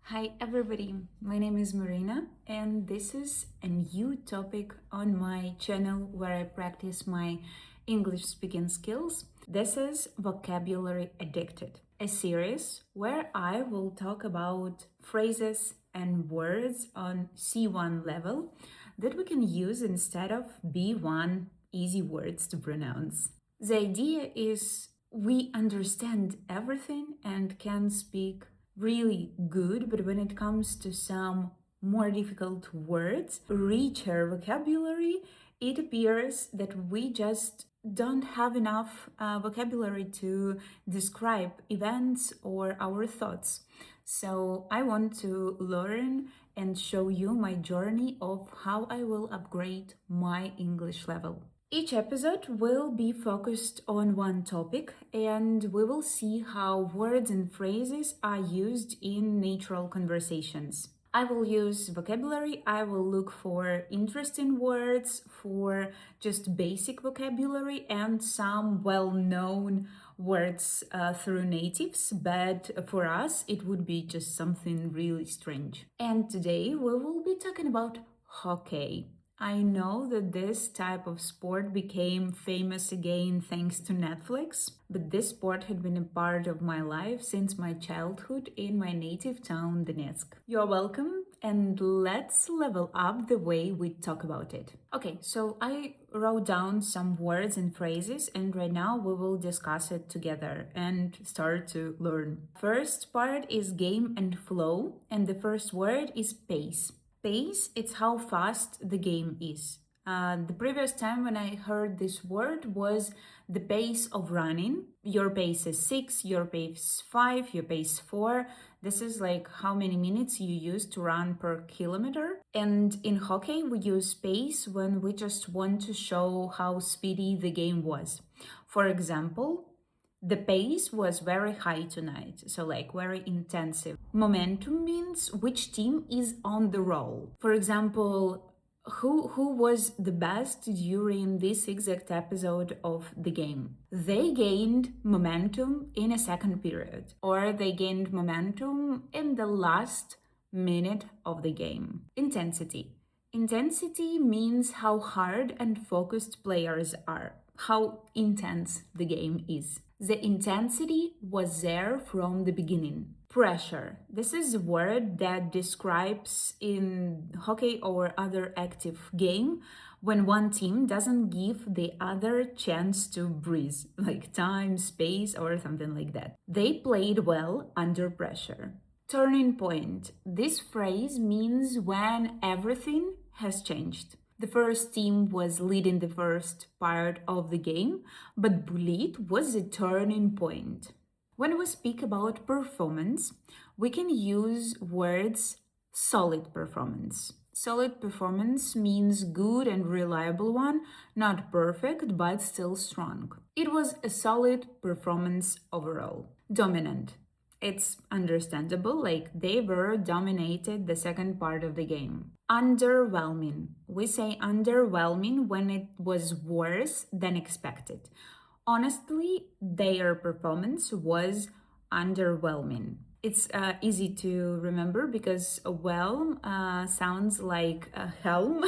Hi everybody, my name is Marina and this is a new topic on my channel where I practice my English speaking skills. This is Vocabulary Addicted, a series where I will talk about phrases and words on C1 level that we can use instead of B1 easy words to pronounce. The idea is we understand everything and can speak really good, but when it comes to some more difficult words, richer vocabulary, it appears that we just don't have enough vocabulary to describe events or our thoughts. So I want to learn and show you my journey of how I will upgrade my English level. Each episode will be focused on one topic, and we will see how words and phrases are used in natural conversations. I will use vocabulary, I will look for interesting words, for just basic vocabulary, and some well known words through natives, but for us it would be just something really strange. And today we will be talking about hockey. I know that this type of sport became famous again thanks to Netflix, but this sport had been a part of my life since my childhood in my native town, Donetsk. You're welcome, and let's level up the way we talk about it. Okay, so I wrote down some words and phrases, and right now we will discuss it together and start to learn. First part is game and flow, and the first word is pace. Pace, it's how fast the game is. The previous time when I heard this word was the pace of running. Your pace is 6, your pace 5, your pace 4. This is like how many minutes you use to run per kilometer. And in hockey, we use pace when we just want to show how speedy the game was. For example, the pace was very high tonight, so like very intensive. Momentum means which team is on the roll. For example, who was the best during this exact episode of the game? They gained momentum in a second period, or they gained momentum in the last minute of the game. Intensity. Intensity means how hard and focused players are, how intense the game is. The intensity was there from the beginning. Pressure. This is a word that describes in hockey or other active game when one team doesn't give the other chance to breathe, like time, space, or something like that. They played well under pressure. Turning point. This phrase means when everything has changed. The first team was leading the first part of the game, but bullied was a turning point. When we speak about performance, we can use words solid performance. Solid performance means good and reliable one, not perfect but still strong. It was a solid performance overall. Dominant. It's understandable, like they were dominated the second part of the game. Underwhelming. We say underwhelming when it was worse than expected. Honestly, their performance was underwhelming. It's easy to remember because a whelm sounds like a helm,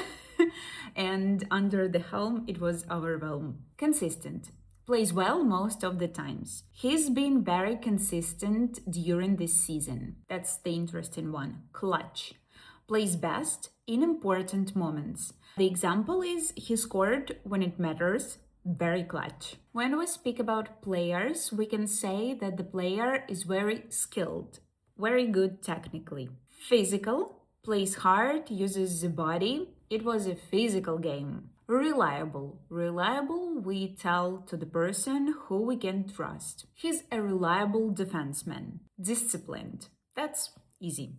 and under the helm it was overwhelm. Consistent. Plays well most of the times. He's been very consistent during this season. That's the interesting one. Clutch. Plays best in important moments. The example is he scored when it matters. Very clutch. When we speak about players, we can say that the player is very skilled, very good technically. Physical. Plays hard, uses the body. It was a physical game. Reliable. Reliable, we tell to the person who we can trust. He's a reliable defenseman. Disciplined. That's easy.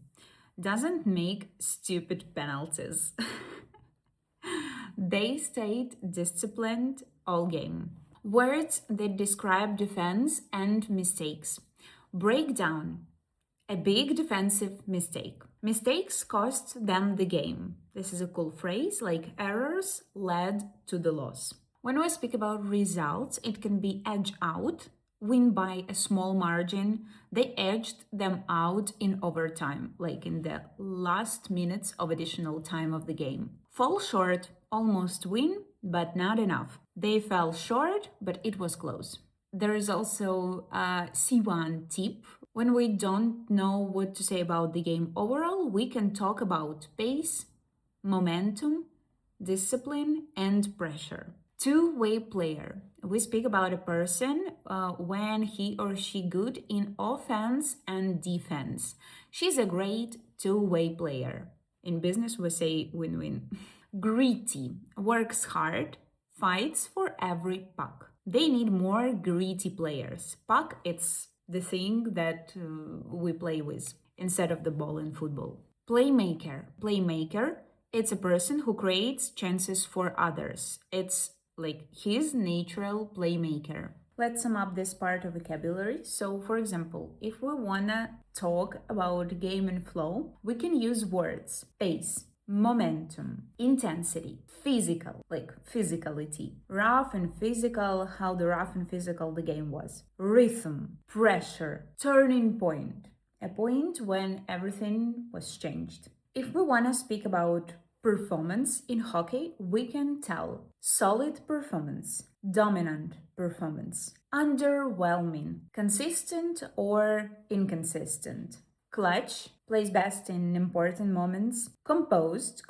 Doesn't make stupid penalties. They stayed disciplined all game. Words that describe defense and mistakes. Breakdown. A big defensive mistake. Mistakes cost them the game. This is a cool phrase, like errors led to the loss. When we speak about results, it can be edge out, win by a small margin. They edged them out in overtime, like in the last minutes of additional time of the game. Fall short, almost win, but not enough. They fell short, but it was close. There is also a C1 tip. When we don't know what to say about the game overall, we can talk about pace, momentum, discipline, and pressure. Two-way player. We speak about a person when he or she good in offense and defense. She's a great two-way player. In business, we say win-win. Gritty. Works hard, fights for every puck. They need more gritty players. Puck, it's the thing that we play with instead of the ball in football. Playmaker. Playmaker, it's a person who creates chances for others. It's like his natural playmaker. Let's sum up this part of vocabulary. So, for example, if we wanna talk about game and flow, we can use words: pace, momentum, intensity, physical, like physicality, rough and physical, how the rough and physical the game was, rhythm, pressure, turning point, a point when everything was changed. If we want to speak about performance in hockey, we can tell solid performance, dominant performance, underwhelming, consistent or inconsistent. Clutch, plays best in important moments. Composed,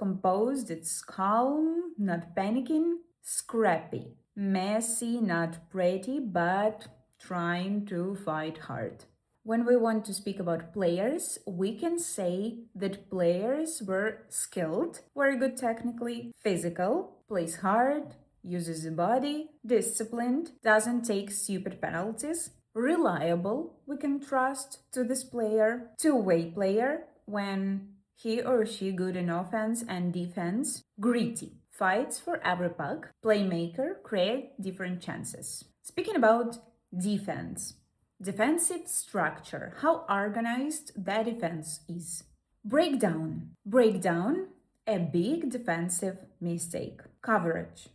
it's calm, not panicking. Scrappy, messy, not pretty, but trying to fight hard. When we want to speak about players, we can say that players were skilled, very good technically, physical, plays hard, uses the body, disciplined, doesn't take stupid penalties, reliable, we can trust to this player, two-way player, when he or she good in offense and defense, gritty, fights for every puck, playmaker, create different chances. Speaking about defense, defensive structure, how organized that defense is. Breakdown, a big defensive mistake. Coverage,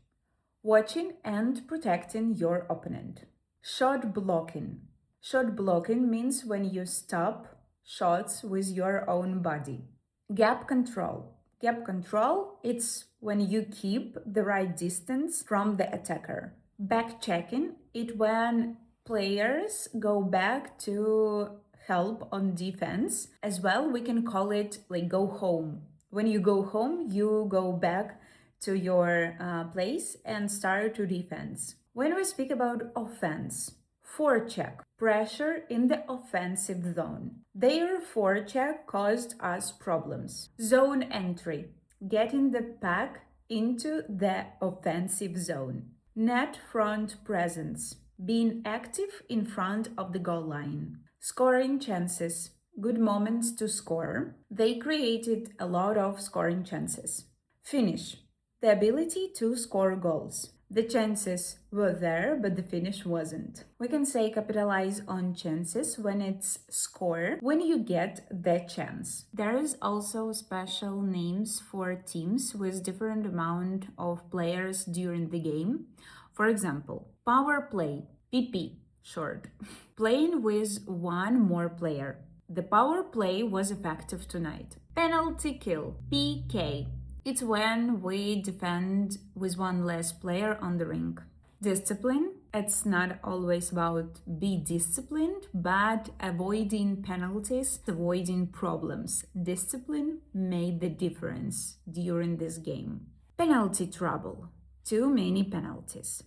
watching and protecting your opponent. Shot blocking. Shot blocking means when you stop shots with your own body. Gap control. Gap control, it's when you keep the right distance from the attacker. Back checking, it when players go back to help on defense. As well, we can call it like go home. When you go home, you go back to your place and start to defense. When we speak about offense, forecheck, pressure in the offensive zone. Their forecheck caused us problems. Zone entry, getting the puck into the offensive zone. Net front presence, being active in front of the goal line. Scoring chances, good moments to score. They created a lot of scoring chances. Finish, the ability to score goals. The chances were there, but the finish wasn't. We can say capitalize on chances when it's score, when you get the chance. There is also special names for teams with different amount of players during the game. For example, power play, PP, short, playing with one more player. The power play was effective tonight. Penalty kill, PK. It's when we defend with one less player on the rink. Discipline, it's not always about be disciplined, but avoiding penalties, avoiding problems. Discipline made the difference during this game. Penalty trouble, too many penalties.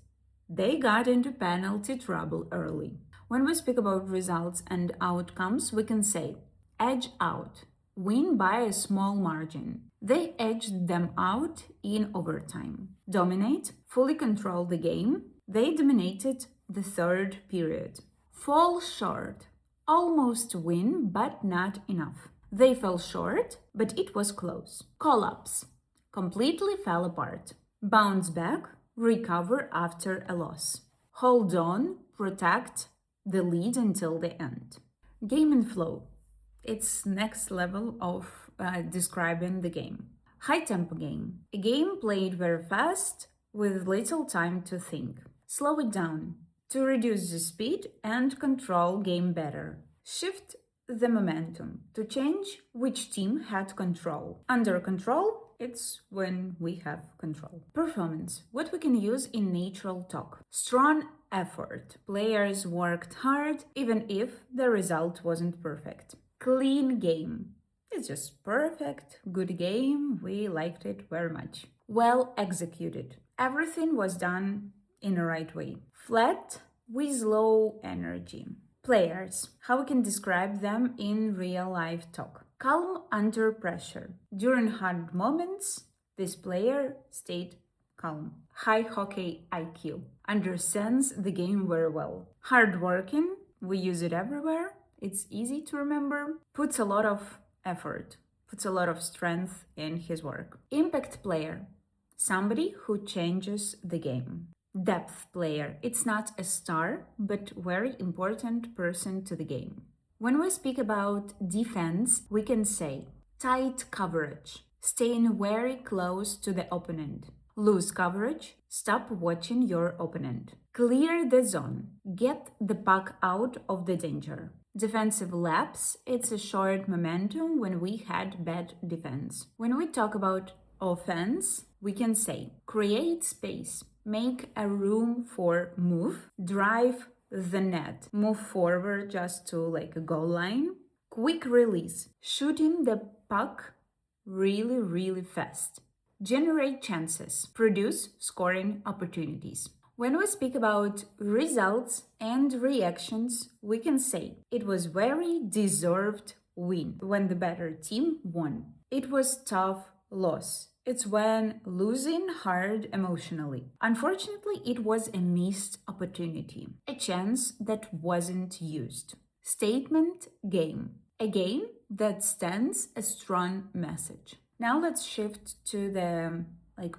They got into penalty trouble early. When we speak about results and outcomes, we can say edge out, win by a small margin. They edged them out in overtime. Dominate, fully control the game. They dominated the third period. Fall short, almost win, but not enough. They fell short, but it was close. Collapse, completely fell apart. Bounce back, recover after a loss. Hold on, protect the lead until the end. Game and flow. It's next level of describing the game. High tempo game. A game played very fast with little time to think. Slow it down. to reduce the speed and control game better. Shift the momentum to change which team had control. Under control, it's when we have control. Performance, what we can use in natural talk. Strong effort. Players worked hard even if the result wasn't perfect. Clean game. It's just perfect, good game, we liked it very much. Well executed. Everything was done in the right way. Flat with low energy. Players, how we can describe them in real life talk. Calm under pressure. During hard moments, this player stayed calm. High hockey IQ. Understands the game very well. Hardworking, we use it everywhere. It's easy to remember. Puts a lot of effort, puts a lot of strength in his work. Impact player, somebody who changes the game. Depth player, it's not a star, but very important person to the game. When we speak about defense, we can say tight coverage, staying very close to the opponent. Loose coverage, stop watching your opponent. Clear the zone, get the puck out of the danger. Defensive lapse, it's a short momentum when we had bad defense. When we talk about offense, we can say create space, make a room for move, drive the net, move forward just to like a goal line, quick release, shooting the puck really fast, generate chances, produce scoring opportunities. When we speak about results and reactions, we can say it was very deserved win when the better team won. It was tough loss. It's when losing hard emotionally. Unfortunately, it was a missed opportunity, a chance that wasn't used. Statement game, a game that stands a strong message. Now let's shift to the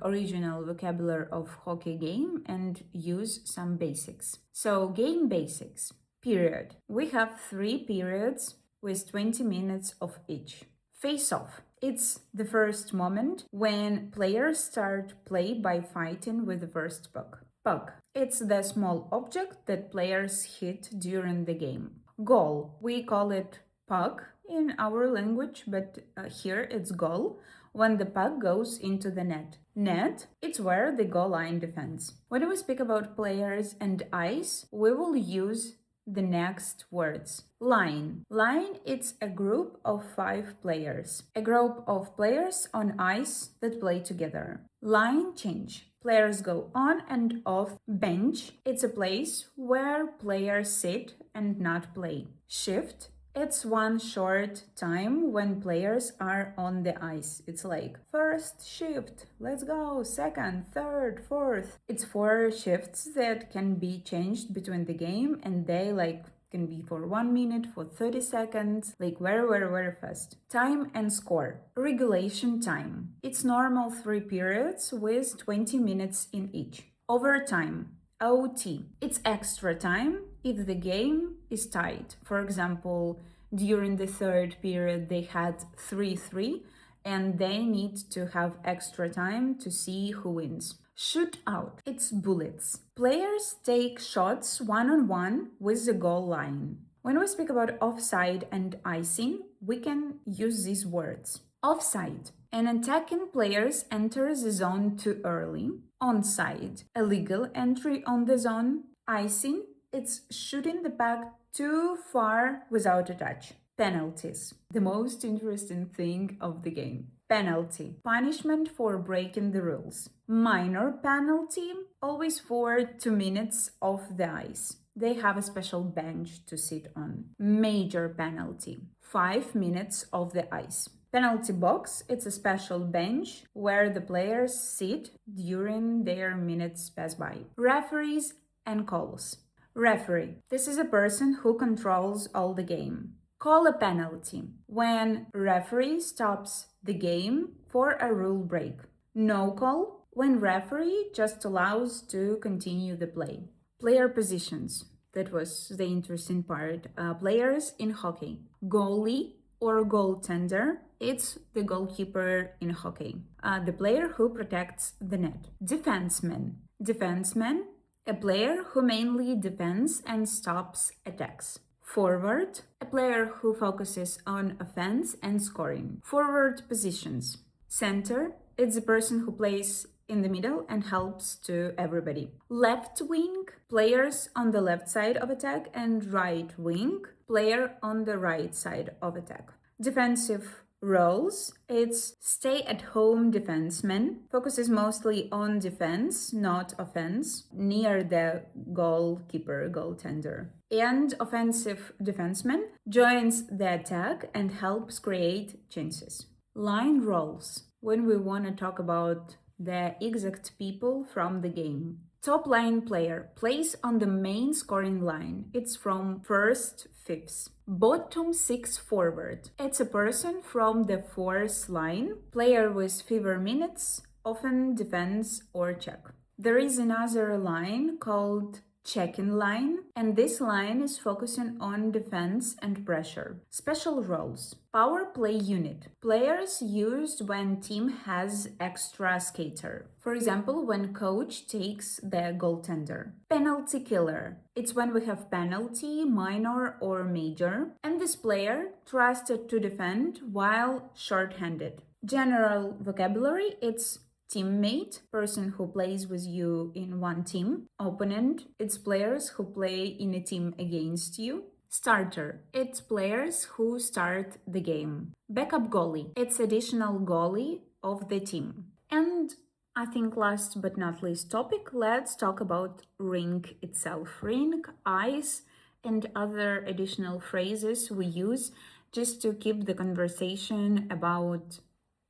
original vocabulary of hockey game and use some basics. So game basics. Period. We have 3 periods with 20 minutes of each. Face off. It's the first moment when players start play by fighting with the first puck. Puck. It's the small object that players hit during the game. Goal. We call it puck in our language, but here it's goal. When the puck goes into the net. Net, it's where the goal line defends. When we speak about players and ice, we will use the next words. Line. Line, it's a group of 5 players. A group of players on ice that play together. Line change. Players go on and off. Bench, it's a place where players sit and not play. Shift. It's one short time when players are on the ice. It's like first shift, let's go, second, third, fourth. It's 4 shifts that can be changed between the game and they can be for 1 minute, for 30 seconds, very fast. Time and score. Regulation time. It's normal 3 periods with 20 minutes in each. Overtime. OT. It's extra time if the game is tied. For example, during the 3rd period they had 3-3 and they need to have extra time to see who wins. Shootout. It's bullets. Players take shots one-on-one with the goal line. When we speak about offside and icing, we can use these words. Offside. An attacking players enter the zone too early. Onside, illegal entry on the zone. Icing, it's shooting the puck too far without a touch. Penalties, the most interesting thing of the game. Penalty, punishment for breaking the rules. Minor penalty, always for 2 minutes off the ice. They have a special bench to sit on. Major penalty, 5 minutes off the ice. Penalty box, it's a special bench where the players sit during their minutes pass by. Referees and calls. Referee, this is a person who controls all the game. Call a penalty, when referee stops the game for a rule break. No call, when referee just allows to continue the play. Player positions, that was the interesting part. Players in hockey. Goalie or goaltender, it's the goalkeeper in hockey. The player who protects the net. Defenseman. Defenseman, a player who mainly defends and stops attacks. Forward, a player who focuses on offense and scoring. Forward positions. Center, it's the person who plays in the middle and helps to everybody. Left wing, players on the left side of attack, and right wing, player on the right side of attack. Defensive roles, it's stay-at-home defenseman, focuses mostly on defense, not offense, near the goalkeeper, goaltender. And offensive defenseman joins the attack and helps create chances. Line roles, when we want to talk about the exact people from the game. Top line player plays on the main scoring line. It's from first fifths. Bottom six forward. It's a person from the fourth line. Player with fewer minutes, often defends or check. There is another line called check-in line, and this line is focusing on defense and pressure. Special roles. Power play unit. Players used when team has extra skater. For example, when coach takes the goaltender. Penalty killer. It's when we have penalty, minor or major, and this player trusted to defend while short-handed. General vocabulary, it's teammate, person who plays with you in one team. Opponent, it's players who play in a team against you. Starter, it's players who start the game. Backup goalie, it's additional goalie of the team. And I think last but not least topic, let's talk about rink itself. Rink, ice, and other additional phrases we use just to keep the conversation about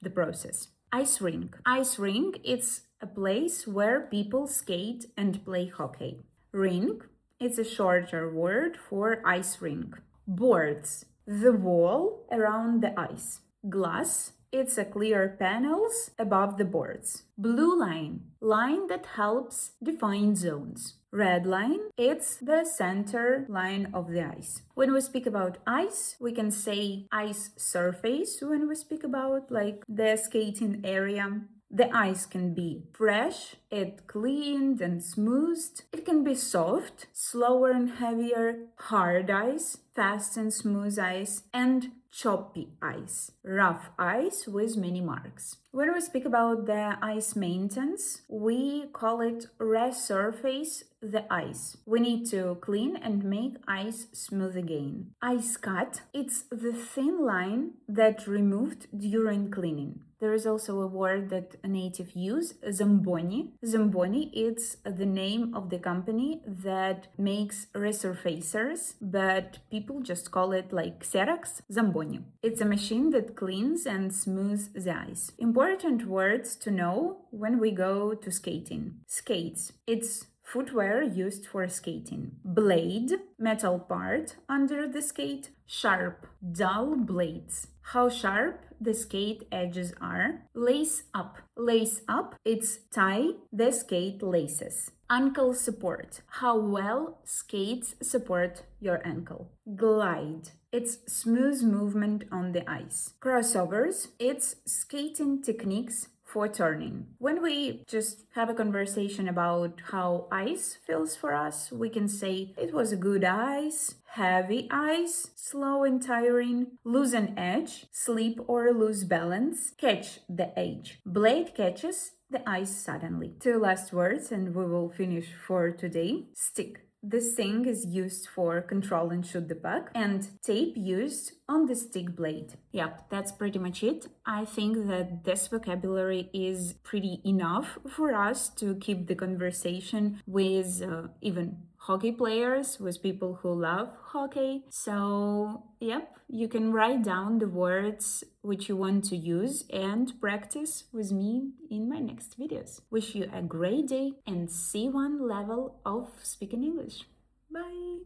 the process. Ice rink. Ice rink, it's a place where people skate and play hockey. Rink, it's a shorter word for ice rink. Boards, the wall around the ice. Glass, it's a clear panels above the boards. Blue line, line that helps define zones. Red line, it's the center line of the ice. When we speak about ice, we can say ice surface when we speak about like the skating area. The ice can be fresh, it cleaned and smoothed. It can be soft, slower and heavier, hard ice, fast and smooth ice, and choppy ice, rough ice with many marks. When we speak about the ice maintenance, we call it resurface the ice. We need to clean and make ice smooth again. Ice cut, it's the thin line that removed during cleaning. There is also a word that a native use, Zamboni. Zamboni, it's the name of the company that makes resurfacers, but people just call it like Xerox, Zamboni. It's a machine that cleans and smooths the ice. Important words to know when we go to skating. Skates, it's footwear used for skating. Blade, metal part under the skate. Sharp, dull blades. How sharp the skate edges are. Lace up. Lace up, it's tie the skate laces. Ankle support. How well skates support your ankle. Glide. It's smooth movement on the ice. Crossovers. It's skating techniques for turning. When we just have a conversation about how ice feels for us, we can say it was a good ice, heavy ice, slow and tiring, lose an edge, slip or lose balance, catch the edge. Blade catches the ice suddenly. Two last words and we will finish for today. Stick. This thing is used for control and shoot the puck, and tape used on the stick blade. Yep, that's pretty much it. I think that this vocabulary is pretty enough for us to keep the conversation with even hockey players, with people who love hockey. So, yep, you can write down the words which you want to use and practice with me in my next videos. Wish you a great day and C1 level of speaking English. Bye!